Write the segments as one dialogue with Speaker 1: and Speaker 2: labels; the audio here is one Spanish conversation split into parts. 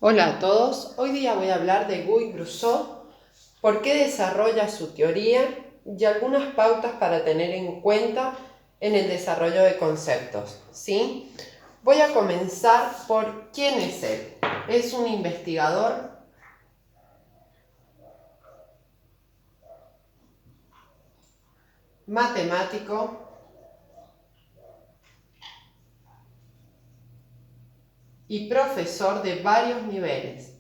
Speaker 1: Hola a todos, hoy día voy a hablar de Guy-Brusseau, por qué desarrolla su teoría y algunas pautas para tener en cuenta en el desarrollo de conceptos. ¿Sí? Voy a comenzar por quién es él. Es un investigador matemático y profesor de varios niveles.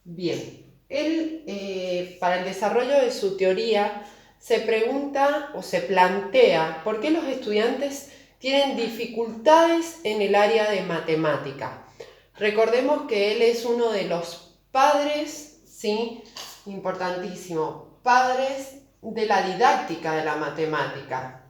Speaker 1: Bien, él para el desarrollo de su teoría se pregunta o se plantea por qué los estudiantes tienen dificultades en el área de matemática. Recordemos que él es uno de los padres, ¿sí? Importantísimo, padres de la didáctica de la matemática.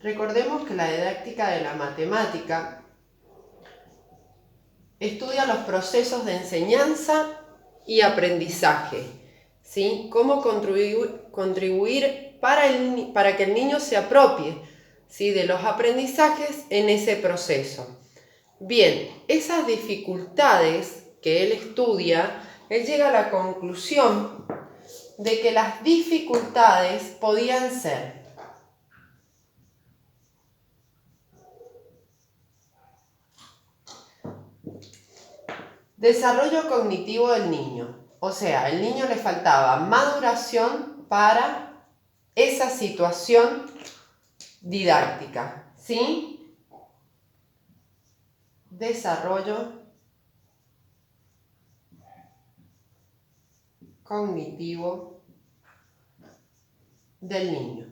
Speaker 1: Recordemos que la didáctica de la matemática estudia los procesos de enseñanza y aprendizaje, ¿sí? Cómo contribuir para que el niño se apropie, ¿sí?, de los aprendizajes en ese proceso. Bien, esas dificultades que él estudia, él llega a la conclusión de que las dificultades podían ser desarrollo cognitivo del niño. O sea, al niño le faltaba maduración para esa situación didáctica, ¿sí? Desarrollo cognitivo del niño.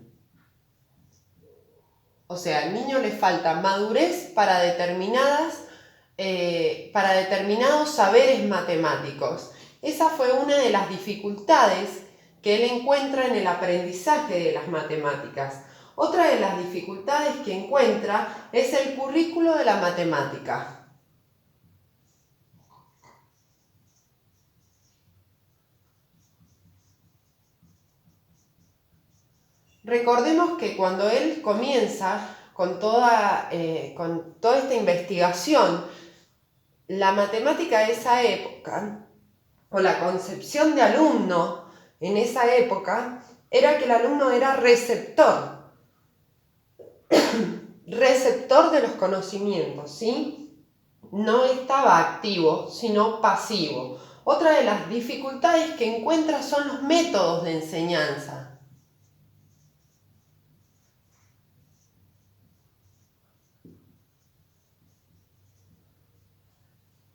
Speaker 1: O sea, al niño le falta madurez para determinados saberes matemáticos. Esa fue una de las dificultades que él encuentra en el aprendizaje de las matemáticas. Otra de las dificultades que encuentra es el currículo de la matemática. Recordemos que cuando él comienza con toda esta investigación, la matemática de esa época, o la concepción de alumno en esa época, era que el alumno era receptor de los conocimientos, ¿sí? No estaba activo, sino pasivo. Otra de las dificultades que encuentra son los métodos de enseñanza.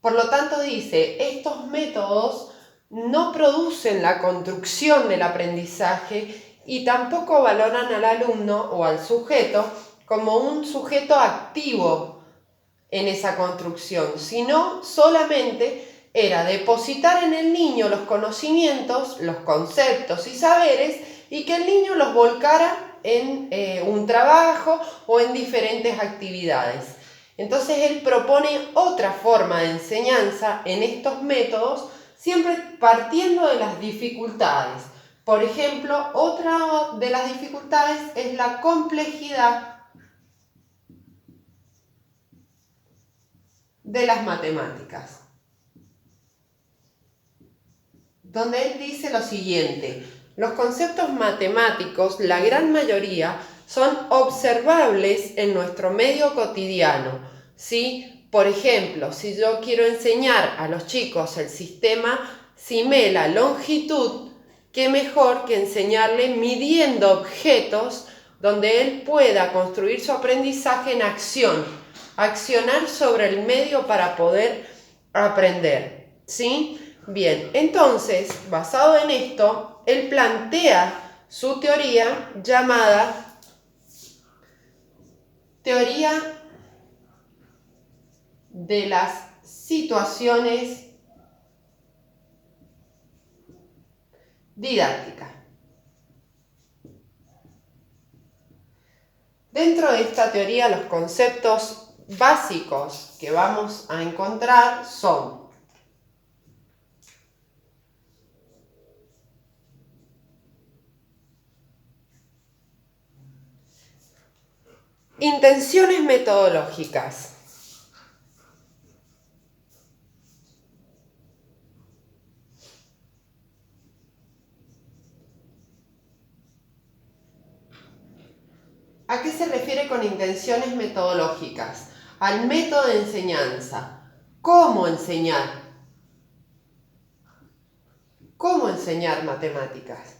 Speaker 1: Por lo tanto, dice, estos métodos no producen la construcción del aprendizaje y tampoco valoran al alumno o al sujeto como un sujeto activo en esa construcción, sino solamente era depositar en el niño los conocimientos, los conceptos y saberes y que el niño los volcara en un trabajo o en diferentes actividades. Entonces él propone otra forma de enseñanza en estos métodos, siempre partiendo de las dificultades. Por ejemplo, otra de las dificultades es la complejidad de las matemáticas, donde él dice lo siguiente: los conceptos matemáticos, la gran mayoría, son observables en nuestro medio cotidiano, ¿sí? Por ejemplo, si yo quiero enseñar a los chicos el sistema Simela longitud, qué mejor que enseñarle midiendo objetos donde él pueda construir su aprendizaje en acción, accionar sobre el medio para poder aprender, ¿sí? Bien, entonces, basado en esto, él plantea su teoría llamada teoría de las situaciones didácticas. Dentro de esta teoría, los conceptos básicos que vamos a encontrar son Intenciones metodológicas. ¿A qué se refiere con intenciones metodológicas? Al método de enseñanza. ¿Cómo enseñar? ¿Cómo enseñar matemáticas?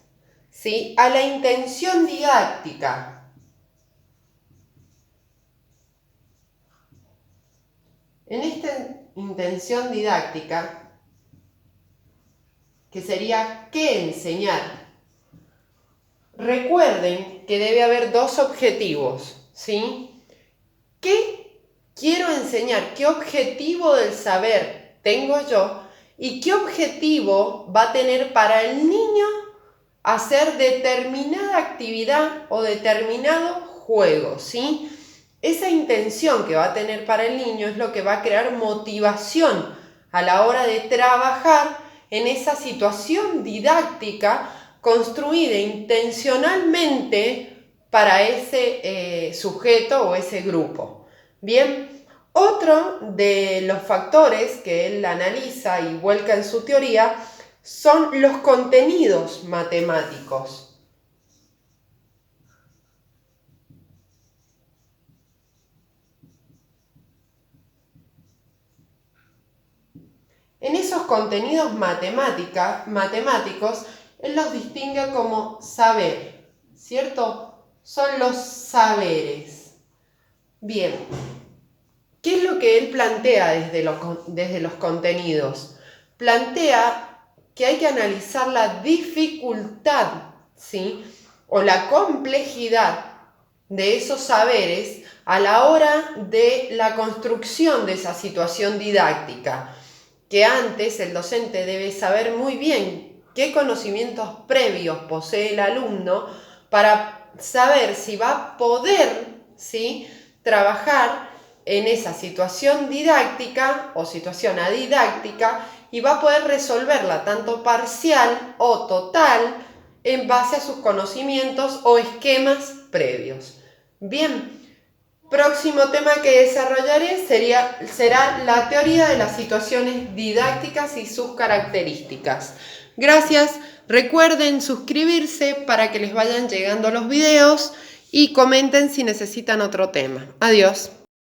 Speaker 1: ¿Sí? A la intención didáctica. En esta intención didáctica, que sería ¿qué enseñar? Recuerden que debe haber dos objetivos, ¿sí? ¿Qué quiero enseñar? ¿Qué objetivo del saber tengo yo? ¿Y qué objetivo va a tener para el niño hacer determinada actividad o determinado juego, ¿sí? Esa intención que va a tener para el niño es lo que va a crear motivación a la hora de trabajar en esa situación didáctica construida intencionalmente para ese sujeto o ese grupo. Bien, otro de los factores que él analiza y vuelca en su teoría son los contenidos matemáticos. En esos contenidos matemáticos, él los distingue como saber, ¿cierto? Son los saberes. Bien, ¿qué es lo que él plantea desde los contenidos? Plantea que hay que analizar la dificultad, ¿sí? O la complejidad de esos saberes a la hora de la construcción de esa situación didáctica, que antes el docente debe saber muy bien qué conocimientos previos posee el alumno para saber si va a poder, ¿sí?, trabajar en esa situación didáctica o situación adidáctica y va a poder resolverla tanto parcial o total en base a sus conocimientos o esquemas previos. Bien, próximo tema que desarrollaré será la teoría de las situaciones didácticas y sus características. Gracias, recuerden suscribirse para que les vayan llegando los videos y comenten si necesitan otro tema. Adiós.